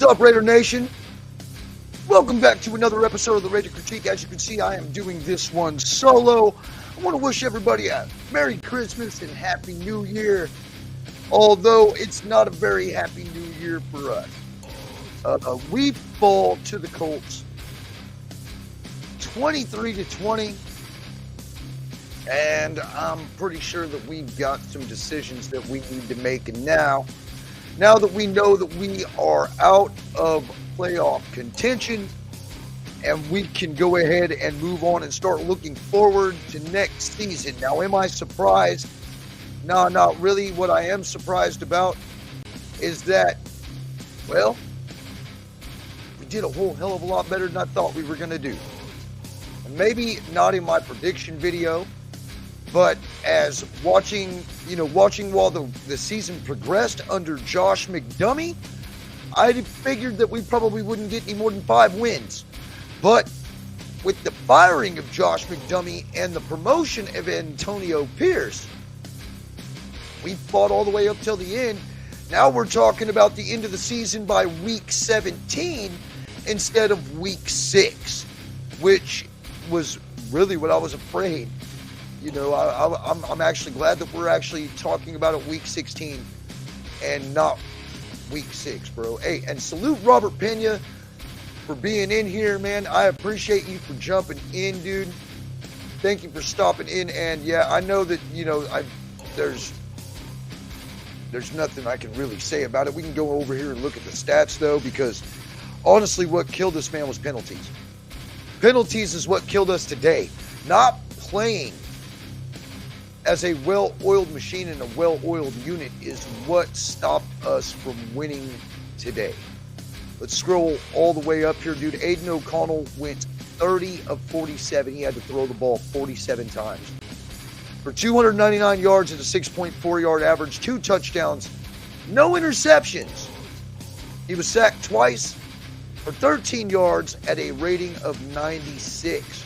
up, Raider Nation? Welcome back to another episode of the Raider Critique. As you can see, I am doing this one solo. I want to wish everybody a Merry Christmas and Happy New Year, although it's not a very Happy New Year for us. We fall to the Colts 23-20, and I'm pretty sure that we've got some decisions that we need to make. And now that we know that we are out of playoff contention and we can go ahead and move on and start looking forward to next season. Now, am I surprised? No, not really. What I am surprised about is that, well, we did a whole hell of a lot better than I thought we were going to do. And maybe not in my prediction video, but as watching while the season progressed under Josh McDummy, I figured that we probably wouldn't get any more than 5 wins. But with the firing of Josh McDummy and the promotion of Antonio Pierce, we fought all the way up till the end. Now we're talking about the end of the season by week 17 instead of week 6, which was really what I was afraid. You know, I'm actually glad that we're actually talking about it week 16 and not week 6, bro. Hey, and salute Robert Pena for being in here, man. I appreciate you for jumping in, dude. Thank you for stopping in. And yeah, I know that, there's nothing I can really say about it. We can go over here and look at the stats, though, because honestly, what killed this man was penalties. Penalties is what killed us today. Not playing as a well-oiled machine and a well-oiled unit is what stopped us from winning today. Let's scroll all the way up here, dude. Aiden O'Connell went 30 of 47. He had to throw the ball 47 times. For 299 yards at a 6.4 yard average, 2 touchdowns, no interceptions. He was sacked twice for 13 yards at a rating of 96.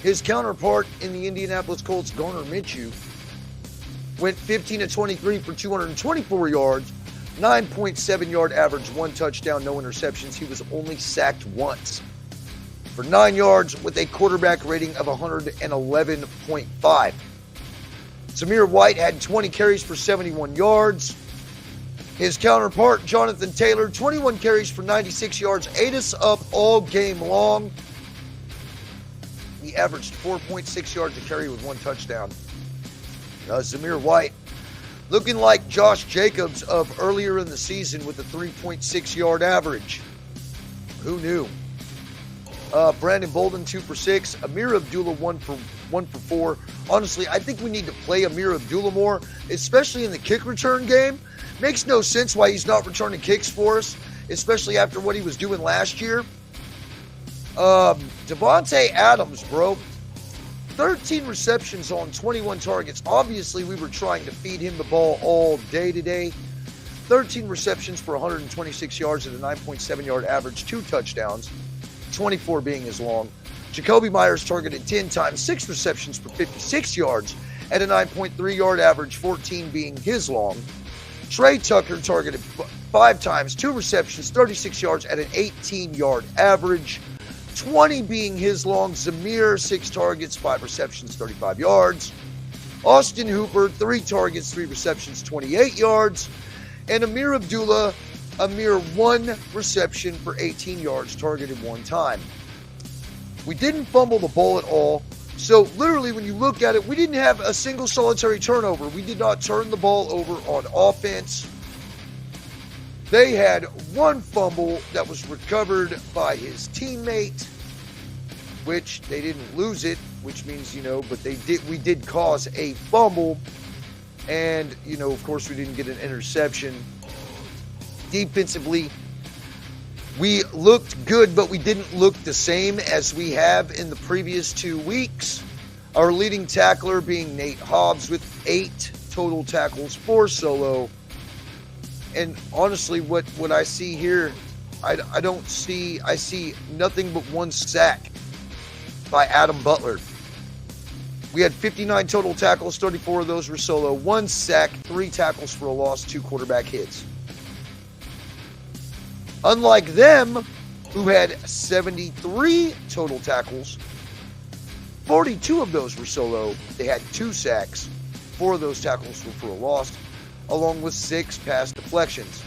His counterpart in the Indianapolis Colts, Garner Minshew, went 15 of 23 for 224 yards, 9.7 yard average, 1 touchdown, no interceptions. He was only sacked once for 9 yards with a quarterback rating of 111.5. Zamir White had 20 carries for 71 yards. His counterpart, Jonathan Taylor, 21 carries for 96 yards, ate us up all game long. He averaged 4.6 yards a carry with 1 touchdown. Zamir White looking like Josh Jacobs of earlier in the season with a 3.6 yard average. Who knew? Brandon Bolden 2 for 6. Amir Abdullah 1 for 4. Honestly, I think we need to play Amir Abdullah more, especially in the kick return game. Makes no sense why he's not returning kicks for us, especially after what he was doing last year. Devontae Adams, bro. 13 receptions on 21 targets. Obviously, we were trying to feed him the ball all day today. 13 receptions for 126 yards at a 9.7 yard average, 2 touchdowns, 24 being his long. Jacoby Myers targeted 10 times, 6 receptions for 56 yards at a 9.3 yard average, 14 being his long. Trey Tucker targeted 5 times, 2 receptions, 36 yards at an 18 yard average, 20 being his long. Zamir, 6 targets, 5 receptions, 35 yards. Austin Hooper, 3 targets, 3 receptions, 28 yards. And Amir Abdullah, a mere 1 reception for 18 yards, targeted 1 time. We didn't fumble the ball at all. So literally, when you look at it, we didn't have a single solitary turnover. We did not turn the ball over on offense. They had 1 fumble that was recovered by his teammate, which they didn't lose it, which means, but we did cause a fumble. And, of course, we didn't get an interception. Defensively, we looked good, but we didn't look the same as we have in the previous 2 weeks. Our leading tackler being Nate Hobbs with 8 total tackles, 4 solo. And honestly, what I see here, I see nothing but 1 sack by Adam Butler. We had 59 total tackles, 34 of those were solo, 1 sack, 3 tackles for a loss, 2 quarterback hits. Unlike them, who had 73 total tackles, 42 of those were solo. They had 2 sacks. 4 of those tackles were for a loss, along with 6 pass deflections.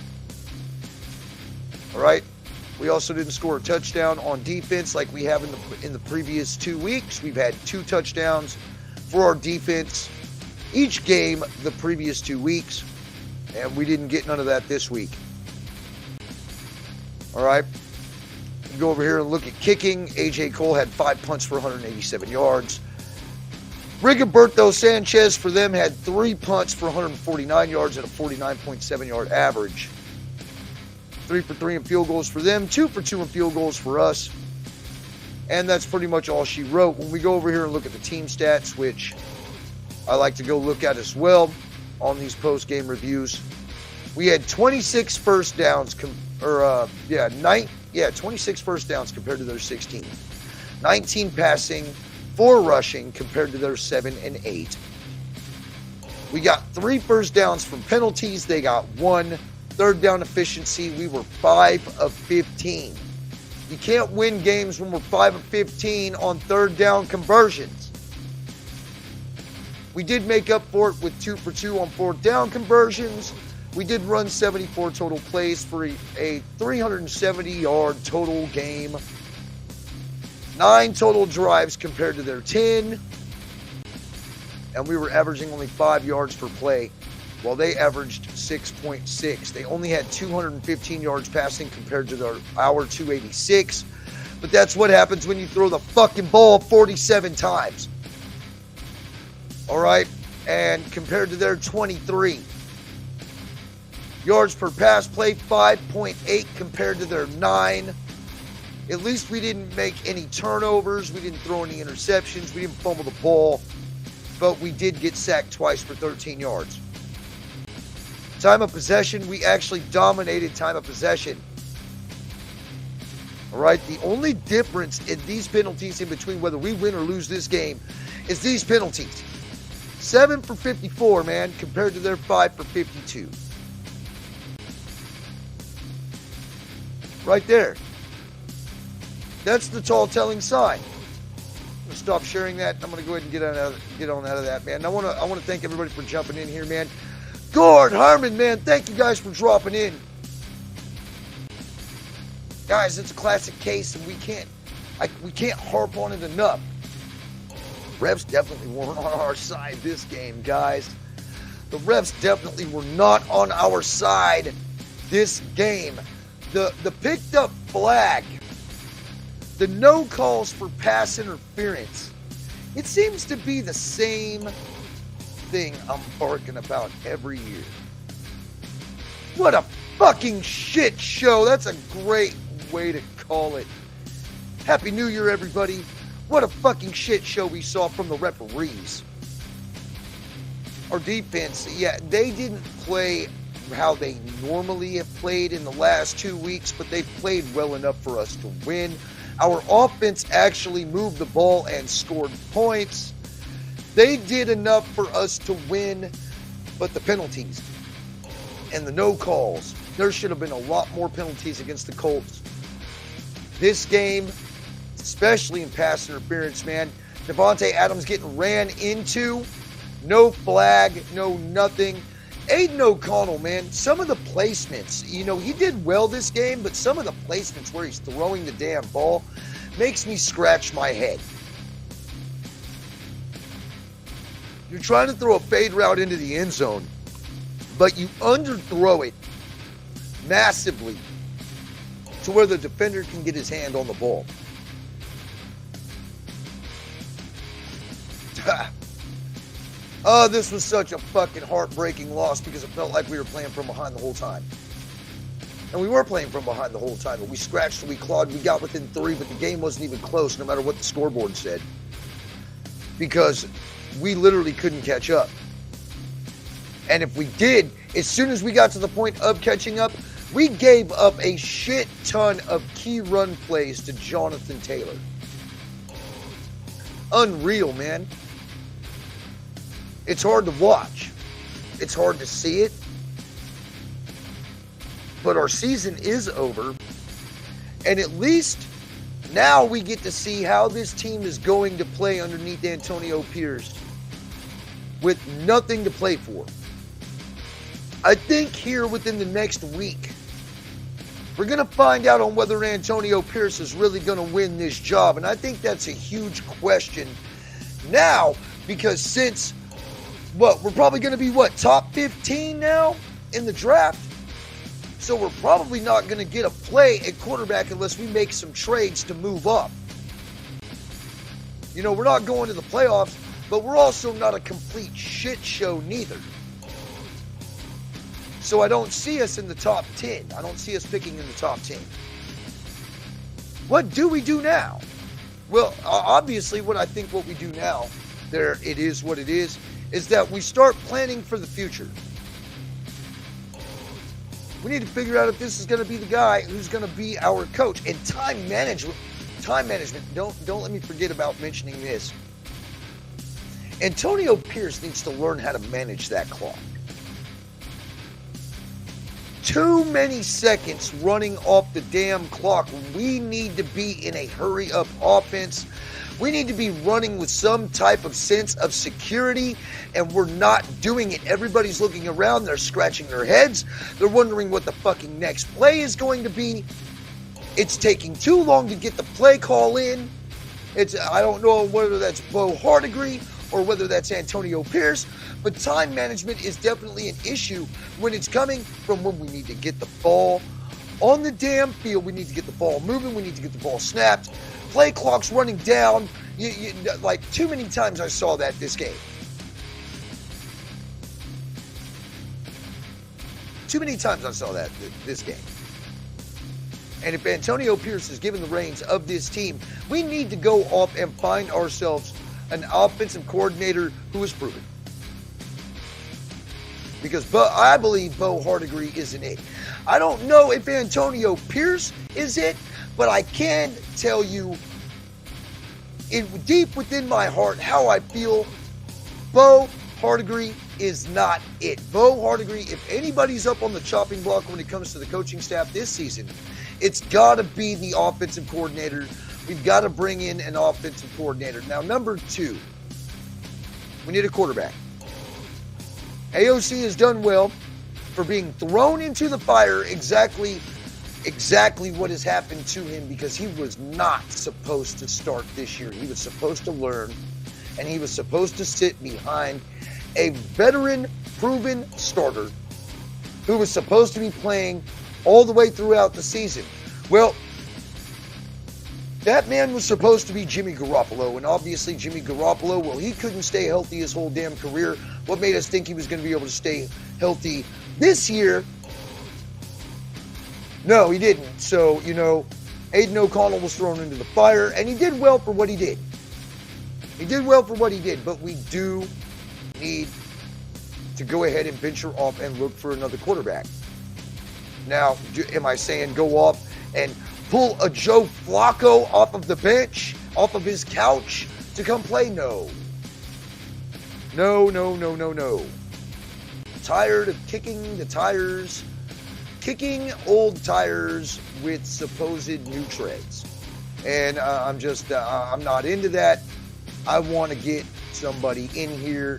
All right. We also didn't score a touchdown on defense like we have in the previous 2 weeks. We've had 2 touchdowns for our defense each game the previous 2 weeks, and we didn't get none of that this week. All right. Go over here and look at kicking. A.J. Cole had 5 punts for 187 yards. Rigoberto Sanchez for them had 3 punts for 149 yards and a 49.7 yard average. 3 for 3 in field goals for them, 2 for 2 in field goals for us. And that's pretty much all she wrote. When we go over here and look at the team stats, which I like to go look at as well on these post-game reviews, we had 26 first downs, 26 first downs compared to their 16. 19 passing, 4 rushing compared to their 7 and 8. We got 3 first downs from penalties. They got 1. Third down efficiency, we were 5 of 15. You can't win games when we're 5 of 15 on third down conversions. We did make up for it with 2 for 2 on fourth down conversions. We did run 74 total plays for a 370-yard total game. 9 total drives compared to their 10. And we were averaging only 5 yards per play, while they averaged 6.6. They only had 215 yards passing compared to our 286. But that's what happens when you throw the fucking ball 47 times. All right? And compared to their 23. Yards per pass play, 5.8 compared to their 9. At least we didn't make any turnovers. We didn't throw any interceptions. We didn't fumble the ball. But we did get sacked twice for 13 yards. Time of possession, we actually dominated time of possession. All right, the only difference in these penalties in between whether we win or lose this game is these penalties. 7 for 54, man, compared to their 5 for 52. Right there. That's the tall telling sign. I'm gonna stop sharing that. I'm gonna go ahead and get on out of that, man. I want to thank everybody for jumping in here, man. Gord, Harmon, man, thank you guys for dropping in. Guys, it's a classic case, and we can't harp on it enough. Refs definitely weren't on our side this game, guys. The refs definitely were not on our side this game. The picked up flag, the no calls for pass interference, it seems to be the same thing I'm barking about every year. What a fucking shit show. That's a great way to call it. Happy New Year, everybody. What a fucking shit show we saw from the referees. Our defense, yeah, they didn't play how they normally have played in the last 2 weeks, but they played well enough for us to win. Our offense actually moved the ball and scored points. They did enough for us to win, but the penalties and the no calls, there should have been a lot more penalties against the Colts. This game, especially in pass interference, man, Devontae Adams getting ran into, no flag, no nothing. Aiden O'Connell, man, some of the placements, he did well this game, but some of the placements where he's throwing the damn ball makes me scratch my head. You're trying to throw a fade route into the end zone, but you underthrow it massively to where the defender can get his hand on the ball. Oh, this was such a fucking heartbreaking loss because it felt like we were playing from behind the whole time. And we were playing from behind the whole time, but we scratched and we clawed. We got within 3, but the game wasn't even close no matter what the scoreboard said. Because we literally couldn't catch up. And if we did, as soon as we got to the point of catching up, we gave up a shit ton of key run plays to Jonathan Taylor. Unreal, man. It's hard to watch. It's hard to see it. but our season is over. And at least now we get to see how this team is going to play underneath Antonio Pierce with nothing to play for. I think here within the next week, we're going to find out on whether Antonio Pierce is really going to win this job. And I think that's a huge question now, because since, we're probably going to be, top 15 now in the draft? So we're probably not going to get a play at quarterback unless we make some trades to move up. We're not going to the playoffs, but we're also not a complete shit show neither. So I don't see us in the top 10. I don't see us picking in the top 10. What do we do now? Well, obviously what we do now, it is what it is that we start planning for the future. We need to figure out if this is going to be the guy who's going to be our coach. And time management, don't let me forget about mentioning this. Antonio Pierce needs to learn how to manage that clock. Too many seconds running off the damn clock. We need to be in a hurry-up offense. We need to be running with some type of sense of security, and we're not doing it. Everybody's looking around. They're scratching their heads. They're wondering what the fucking next play is going to be. It's taking too long to get the play call in. I don't know whether that's Bo Hardigree or whether that's Antonio Pierce, but time management is definitely an issue when it's coming from when we need to get the ball on the damn field. We need to get the ball moving. We need to get the ball snapped. Play clock's running down. Like, too many times I saw that this game. Too many times I saw that this game. And if Antonio Pierce is given the reins of this team, we need to go off and find ourselves an offensive coordinator who is proven. Because I believe Bo Hardigree isn't it. I don't know if Antonio Pierce is it, but I can tell you deep within my heart how I feel. Bo Hardigree is not it. Bo Hardigree, if anybody's up on the chopping block when it comes to the coaching staff this season, it's got to be the offensive coordinator. We've got to bring in an offensive coordinator. Now, number 2, we need a quarterback. AOC has done well for being thrown into the fire exactly what has happened to him, because he was not supposed to start this year. He was supposed to learn, and he was supposed to sit behind a veteran, proven starter who was supposed to be playing all the way throughout the season. Well, that man was supposed to be Jimmy Garoppolo, and obviously Jimmy Garoppolo, he couldn't stay healthy his whole damn career. What made us think he was going to be able to stay healthy this year? No, he didn't. So, Aiden O'Connell was thrown into the fire, and he did well for what he did. But we do need to go ahead and venture off and look for another quarterback. Now, am I saying go off and pull a Joe Flacco off of the bench, off of his couch to come play? No. No. Tired of kicking old tires with supposed new treads. And I'm not into that. I want to get somebody in here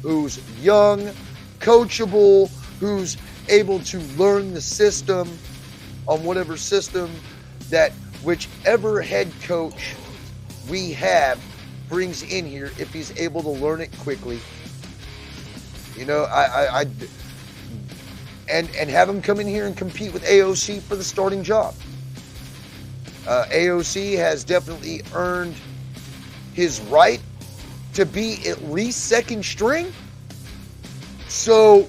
who's young, coachable, who's able to learn the system on whatever system that whichever head coach we have brings in here, if he's able to learn it quickly. And have him come in here and compete with AOC for the starting job. AOC has definitely earned his right to be at least second string. So,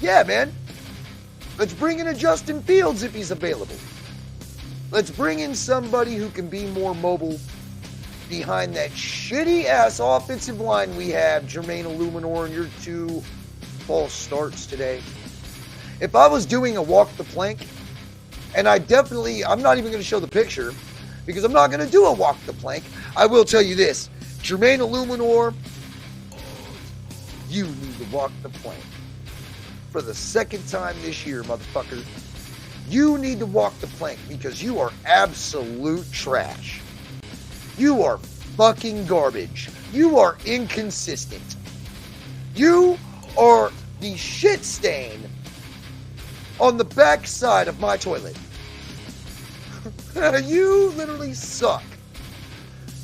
yeah, man. Let's bring in a Justin Fields if he's available. Let's bring in somebody who can be more mobile behind that shitty-ass offensive line we have. Jermaine Illuminor and your 2 false starts today. If I was doing a walk the plank, and I'm not even going to show the picture because I'm not going to do a walk the plank. I will tell you this. Jermaine Illuminor, you need to walk the plank. for the second time this year, motherfucker. You need to walk the plank because you are absolute trash. You are fucking garbage. You are inconsistent. You are the shit stain on the backside of my toilet. You literally suck.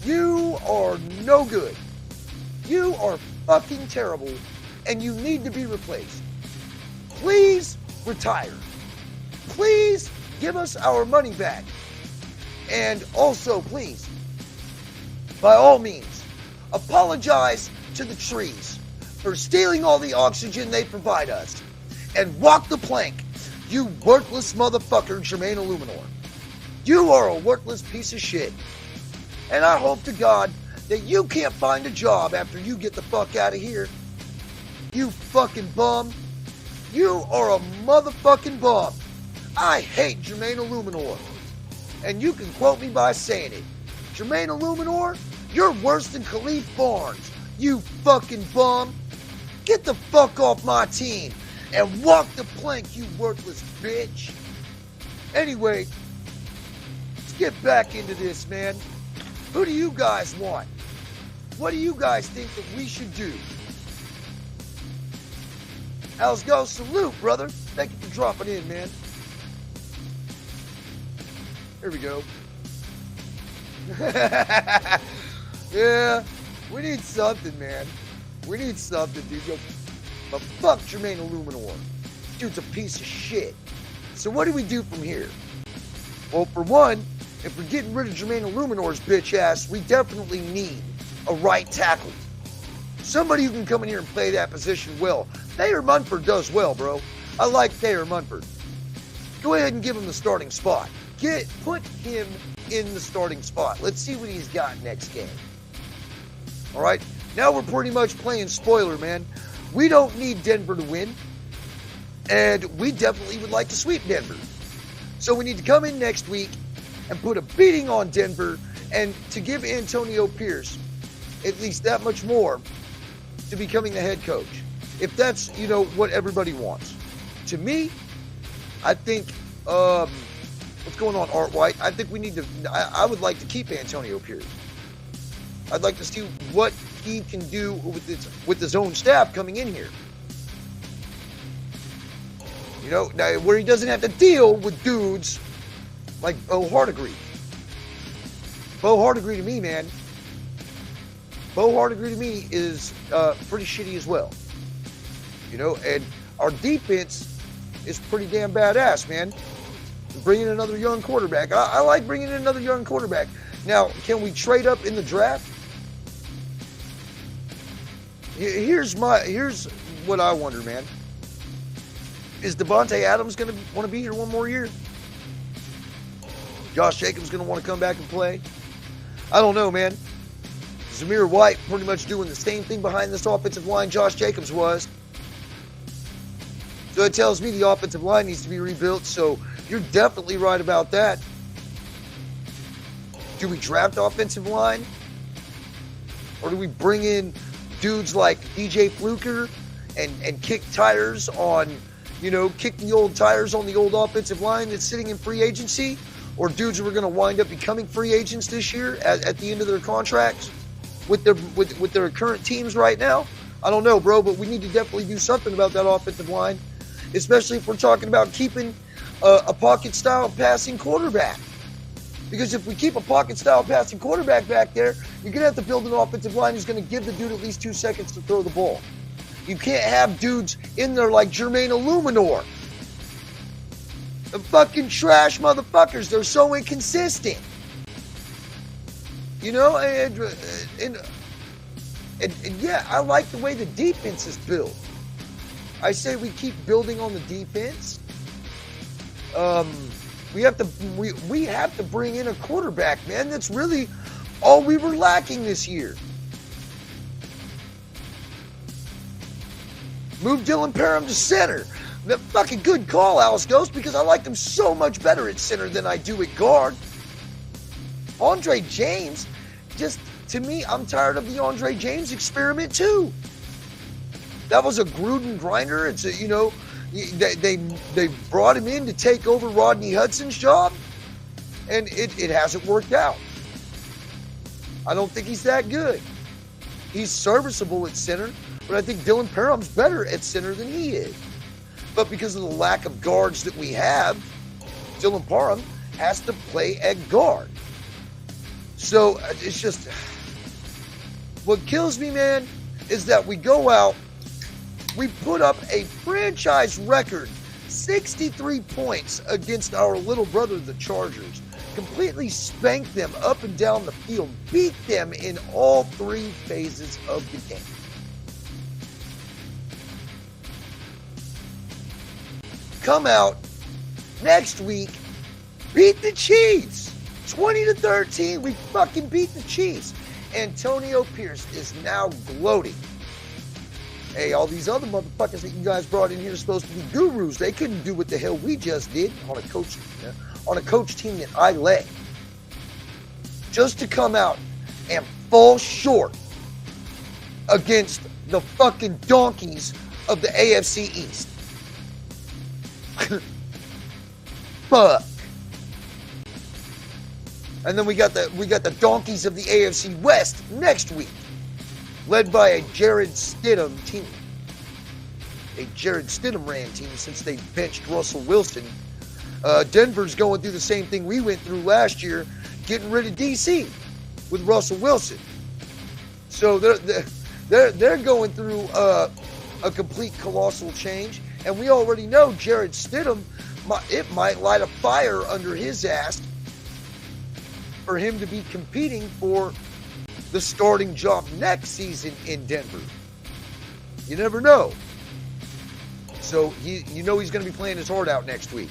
You are no good. You are fucking terrible, and you need to be replaced. Please retire. Please give us our money back. And also, please, by all means, apologize to the trees for stealing all the oxygen they provide us. And walk the plank, you worthless motherfucker, Jermaine Illuminor. You are a worthless piece of shit. And I hope to God that you can't find a job after you get the fuck out of here. You fucking bum. You are a motherfucking bum. I hate Jermaine Illuminor. And you can quote me by saying it. Jermaine Illuminor, you're worse than Khalif Barnes. You fucking bum. Get the fuck off my team and walk the plank, you worthless bitch. Anyway, let's get back into this, man. Who do you guys want? What do you guys think that we should do? How's go? Salute, brother. Thank you for dropping in, man. Here we go. Yeah, we need something, man. We need something, dude. Yo, but fuck Jermaine Illuminor. Dude's a piece of shit. So what do we do from here? Well, for one, if we're getting rid of Jermaine Illuminor's bitch ass, we definitely need a right tackle. Somebody who can come in here and play that position well. Thayer Munford does well, bro. I like Thayer Munford. Go ahead and give him the starting spot. Put him in the starting spot. Let's see what he's got next game. All right? Now we're pretty much playing spoiler, man. We don't need Denver to win. And we definitely would like to sweep Denver. So we need to come in next week and put a beating on Denver and to give Antonio Pierce at least that much more to becoming the head coach. If that's, what everybody wants. To me, I think, what's going on, Art White? I think we need to, I would like to keep Antonio Pierce. I'd like to see what he can do with his own staff coming in here. Now where he doesn't have to deal with dudes like Bo Hardegree. Bo Hardegree to me, man. Bo Hardegree to me is pretty shitty as well. And our defense is pretty damn badass, man. Bringing another young quarterback. I like bringing in another young quarterback. Now, can we trade up in the draft? Here's what I wonder, man. Is Devontae Adams going to want to be here one more year? Josh Jacobs going to want to come back and play? I don't know, man. Zamir White pretty much doing the same thing behind this offensive line Josh Jacobs was. So it tells me the offensive line needs to be rebuilt, so you're definitely right about that. Do we draft offensive line? Or do we bring in dudes like DJ Fluker and kick tires on, kick the old tires on the old offensive line that's sitting in free agency? Or dudes who are going to wind up becoming free agents this year at the end of their contracts with their current teams right now? I don't know, bro, but we need to definitely do something about that offensive line, especially if we're talking about keeping a pocket-style passing quarterback. Because if we keep a pocket-style passing quarterback back there, you're going to have to build an offensive line who's going to give the dude at least 2 seconds to throw the ball. You can't have dudes in there like Jermaine Illuminor. The fucking trash motherfuckers. They're so inconsistent. And yeah, I like the way the defense is built. I say we keep building on the defense. We have to bring in a quarterback, man. That's really all we were lacking this year. Move Dylan Parham to center. That fucking good call, Alice Ghost, because I like him so much better at center than I do at guard. Andre James, just to me, I'm tired of the Andre James experiment too. That was a Gruden grinder. It's They brought him in to take over Rodney Hudson's job, and it hasn't worked out. I don't think he's that good. He's serviceable at center, but I think Dylan Parham's better at center than he is. But because of the lack of guards that we have, Dylan Parham has to play at guard. So it's just, what kills me, man, is that we go out, we put up a franchise record 63 points against our little brother, the Chargers. Completely spanked them up and down the field, beat them in all three phases of the game. Come out next week, beat the Chiefs 20-13. We fucking beat the Chiefs. Antonio Pierce is now gloating. Hey, all these other motherfuckers that you guys brought in here are supposed to be gurus. They couldn't do what the hell we just did on a coach team that I led. Just to come out and fall short against the fucking donkeys of the AFC East. Fuck. And then we got the donkeys of the AFC West next week, led by a Jared Stidham team. A Jared Stidham ran team since they benched Russell Wilson. Denver's going through the same thing we went through last year, getting rid of DC with Russell Wilson. So they're going through a complete colossal change, and we already know Jared Stidham, it might light a fire under his ass for him to be competing for the starting job next season in Denver. You never know. So you know he's going to be playing his heart out next week.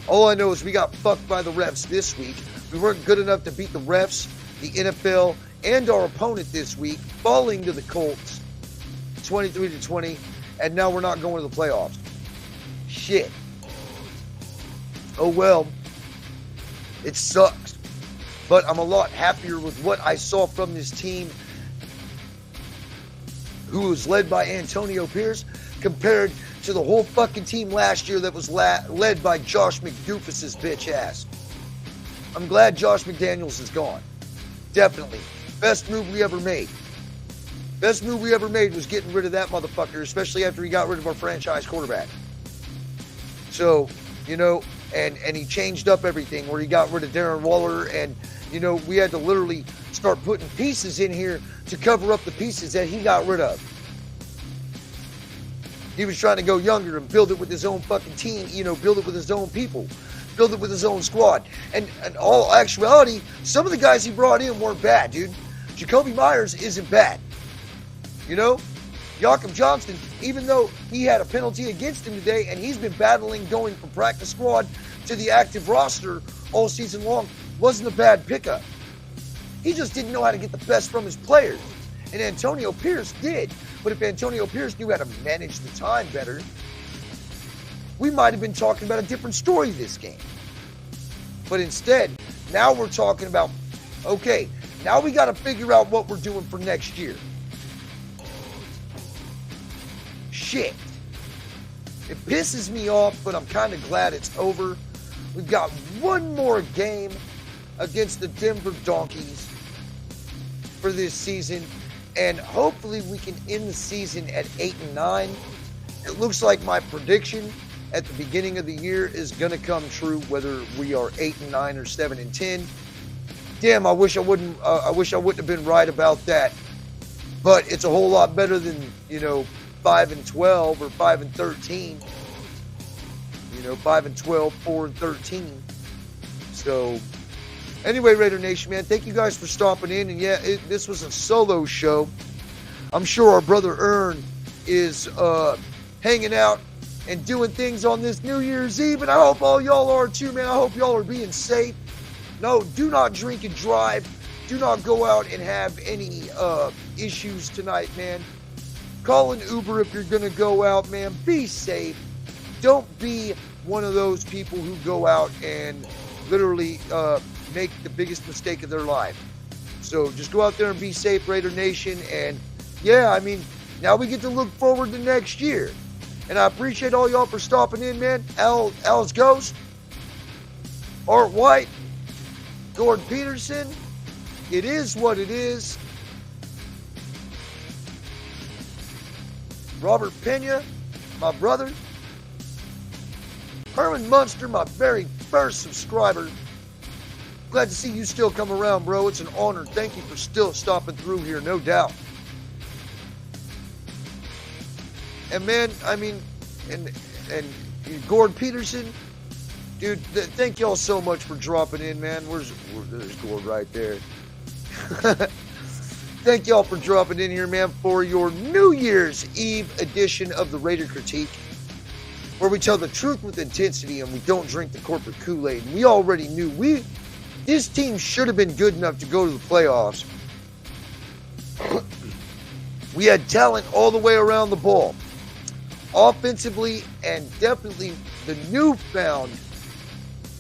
All I know is we got fucked by the refs this week. We weren't good enough to beat the refs, the NFL, and our opponent this week, falling to the Colts 23-20, and now we're not going to the playoffs. Shit. Oh well. It sucks. But I'm a lot happier with what I saw from this team, who was led by Antonio Pierce, compared to the whole fucking team last year that was led by Josh McDoofus's bitch ass. I'm glad Josh McDaniels is gone. Definitely. Best move we ever made. Best move we ever made was getting rid of that motherfucker, especially after he got rid of our franchise quarterback. So, you know, and he changed up everything where he got rid of Darren Waller, and, you know, we had to literally start putting pieces in here to cover up the pieces that he got rid of. He was trying to go younger and build it with his own fucking team, you know, build it with his own people, build it with his own squad. And in all actuality, some of the guys he brought in weren't bad, dude. Jacoby Myers isn't bad. You know? Jakob Johnston, even though he had a penalty against him today and he's been battling going from practice squad to the active roster all season long, wasn't a bad pickup. He just didn't know how to get the best from his players. And Antonio Pierce did. But if Antonio Pierce knew how to manage the time better, we might have been talking about a different story this game. But instead, now we're talking about, okay, now we got to figure out what we're doing for next year. Shit. It pisses me off, but I'm kind of glad it's over. We've got one more game against the Denver Donkeys for this season, and hopefully we can end the season at 8-9. It looks like my prediction at the beginning of the year is going to come true, whether we are 8-9 or 7-10. Damn, I wish I wouldn't have been right about that. But it's a whole lot better than, 5-12 or 5-13. 5-12, 4-13. So, anyway, Raider Nation, man, thank you guys for stopping in. And yeah, this was a solo show. I'm sure our brother Ern is hanging out and doing things on this New Year's Eve, and I hope all y'all are too, man. I hope y'all are being safe. No, do not drink and drive. Do not go out and have any issues tonight, man. Call an Uber if you're going to go out, man. Be safe. Don't be one of those people who go out and literally make the biggest mistake of their life. So just go out there and be safe, Raider Nation. And yeah, I mean, now we get to look forward to next year. And I appreciate all y'all for stopping in, man. Alice Ghost, Art White, Gordon Peterson. It is what it is. Robert Pena, my brother. Herman Munster, my very first subscriber. Glad to see you still come around, bro. It's an honor. Thank you for still stopping through here, no doubt. And man, I mean, and Gord Peterson, dude, thank y'all so much for dropping in, man. There's Gord right there. Thank y'all for dropping in here, man, for your New Year's Eve edition of the Raider Critique, where we tell the truth with intensity and we don't drink the corporate Kool-Aid. We already knew this team should have been good enough to go to the playoffs. We had talent all the way around the ball. Offensively, and definitely the newfound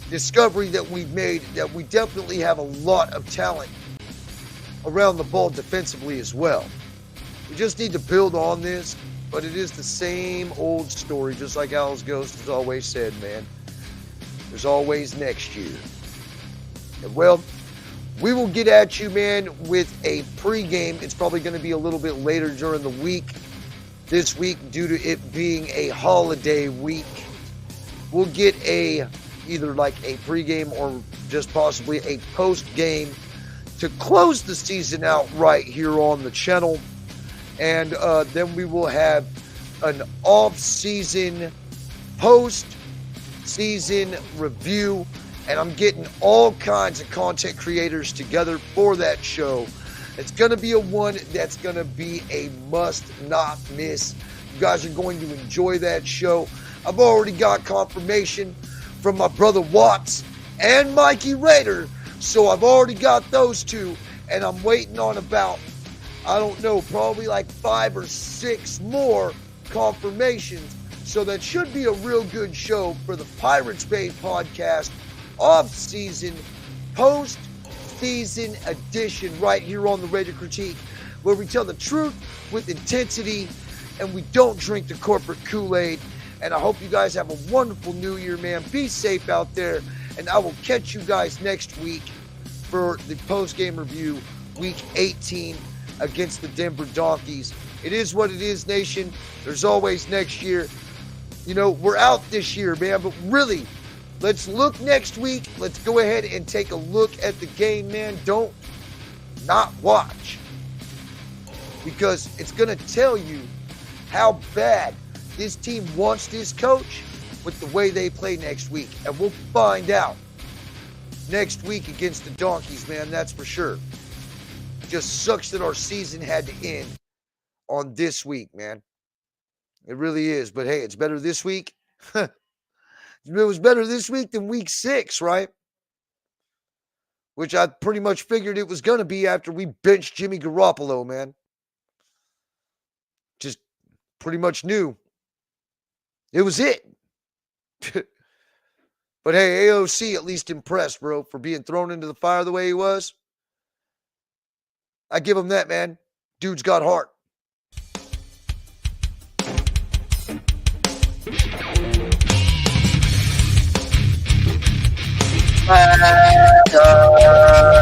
discovery that we've made, that we definitely have a lot of talent around the ball defensively as well. We just need to build on this, but it is the same old story, just like Alice Ghost has always said, man. There's always next year. And well, we will get at you, man, with a pregame. It's probably going to be a little bit later during the week. This week, due to it being a holiday week, we'll get either like a pregame or just possibly a post-game to close the season out right here on the channel. And then we will have an off-season, post-season review. And I'm getting all kinds of content creators together for that show. It's going to be a one that's going to be a must not miss. You guys are going to enjoy that show. I've already got confirmation from my brother Watts and Mikey Raider. So I've already got those two. And I'm waiting on about, I don't know, probably like 5 or 6 more confirmations. So that should be a real good show for the Pirates Bay podcast. Off-season, post-season edition right here on the Raider Critique, where we tell the truth with intensity and we don't drink the corporate Kool-Aid. And I hope you guys have a wonderful new year, man. Be safe out there, and I will catch you guys next week for the post-game review, week 18 against the Denver Donkeys. It is what it is, nation. There's always next year. You know, we're out this year, man, but really, let's look next week. Let's go ahead and take a look at the game, man. Don't not watch, because it's going to tell you how bad this team wants this coach with the way they play next week. And we'll find out next week against the Donkeys, man. That's for sure. Just sucks that our season had to end on this week, man. It really is. But hey, it's better this week. It was better this week than week 6, right? Which I pretty much figured it was going to be after we benched Jimmy Garoppolo, man. Just pretty much knew. It was it. But hey, AOC at least impressed, bro, for being thrown into the fire the way he was. I give him that, man. Dude's got heart. Bye.